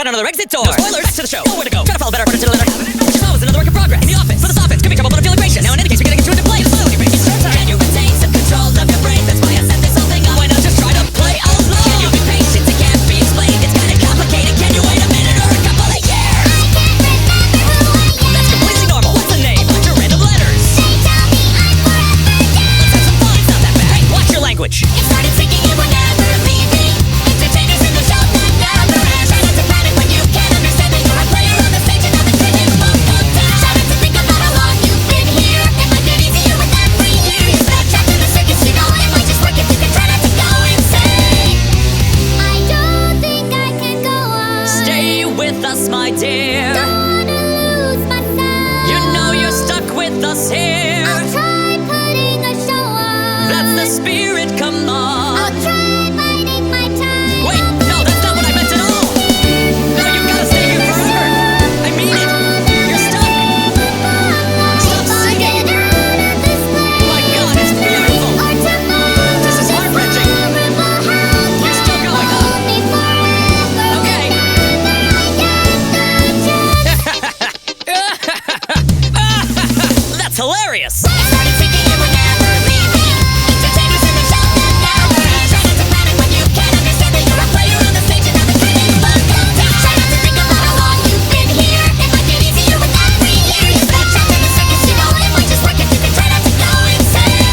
Another exit door. No spoilers. Back to the show. Nowhere to go. Try to follow better according to the letter. Which is always another work in progress. In the office, for the soffits, could be trouble, but I'm feeling patient. Now in any case, we're getting into play. The smile on your face. It's showtime. Can you retain some control of your brain? That's why I set this whole thing up. Why not just try to play along? Can you be patient? It can't be explained. It's kind of complicated. Can you wait a minute or a couple of years? I can't remember who I am. That's completely normal. What's the name? What's your random letters? They tell me I'm forever young. Let's have some fun. It's not that bad. Hey, watch your language. It started thinking it would never leave me. Entertainers in the show that never ends. Try not to panic when you can't understand that you're a player on the stage and now the curtain won't go down. Try not to think about how long you've been here. It might get easier with every year. You're stuck trapped in the circus, you know it might just work if you can try not to go insane. I don't think I can go on. Stay with us, my dear. Don't wanna lose myself. You know you're stuck with us here. I'll try putting a show on. That's the spirit, come on. I'll try biding my time. Wait, no, that's not what I meant at all. No, you gotta stay here forever. I mean it. You're stuck. Stop singing. Oh my God, it's beautiful. This is heart-wrenching. You're still going, huh? Okay. That's hilarious. I started thinking it would never leave me. Entertainers in the show that never ends. Try not to panic when you can't understand that you're a player on the stage and now the curtain won't go down. Try not to think about how long you've been here. It might get easier with every year. You're stuck trapped in the circus, you know it might just work if you can try not to go insane.